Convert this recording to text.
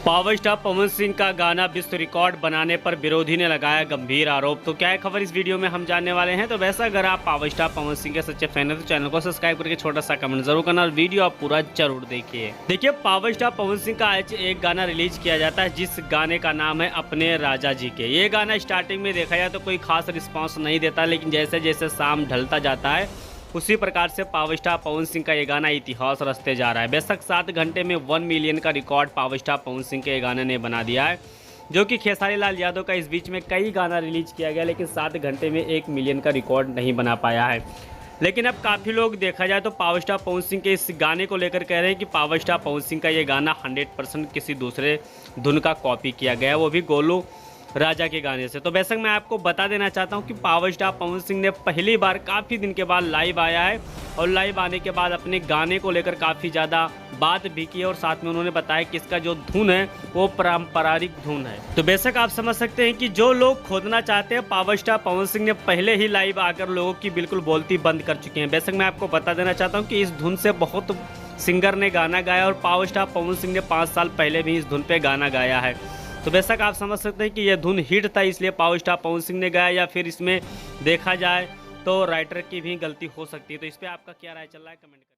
Power star Pawan Singh का गाना विश्व रिकॉर्ड बनाने पर विरोधी ने लगाया गंभीर आरोप। तो क्या है खबर इस वीडियो में हम जानने वाले हैं। तो वैसा अगर आप पावर स्टार पवन सिंह के सच्चे फैन हैं तो चैनल को सब्सक्राइब करके छोटा सा कमेंट जरूर करना और वीडियो आप पूरा जरूर देखिए। देखिए, पावर स्टार पवन सिंह का आज एक गाना रिलीज किया जाता है जिस गाने का नाम है अपने राजा जी के। ये गाना स्टार्टिंग में देखा जाए तो कोई खास रिस्पॉन्स नहीं देता, लेकिन जैसे जैसे शाम ढलता जाता है उसी प्रकार से पावर स्टार पवन सिंह का ये गाना इतिहास रचते जा रहा है। बेशक 7 घंटे में 1 मिलियन का record power star Pawan Singh के गाने ने बना दिया है, जो कि खेसारी लाल यादव का इस बीच में कई गाना रिलीज किया गया, लेकिन 7 घंटे में 1 मिलियन का रिकॉर्ड नहीं बना पाया है। लेकिन अब काफ़ी लोग देखा जाए तो पावर स्टार पवन सिंह के इस गाने को लेकर कह रहे हैं कि पावर स्टार पवन सिंह का ये गाना 100% किसी दूसरे धुन का कॉपी किया गया है, वो भी गोलू राजा के गाने से। तो बेशक मैं आपको बता देना चाहता हूं कि पावर स्टार पवन सिंह ने पहली बार काफ़ी दिन के बाद लाइव आया है और लाइव आने के बाद अपने गाने को लेकर काफ़ी ज़्यादा बात भी की है और साथ में उन्होंने बताया कि इसका जो धुन है वो पारंपरिक धुन है। तो बेशक आप समझ सकते हैं कि जो लोग खोदना चाहते हैं, पावर स्टार पवन सिंह ने पहले ही लाइव आकर लोगों की बिल्कुल बोलती बंद कर चुके हैं। बेशक मैं आपको बता देना चाहता हूँ कि इस धुन से बहुत सिंगर ने गाना गाया और पावर स्टार पवन सिंह ने 5 साल पहले भी इस धुन पर गाना गाया है। तो बेशक आप समझ सकते हैं कि यह धुन हिट था इसलिए पावर स्टार पवन सिंह ने गाया, या फिर इसमें देखा जाए तो राइटर की भी गलती हो सकती है। तो इस पर आपका क्या राय चल रहा है, कमेंट करें।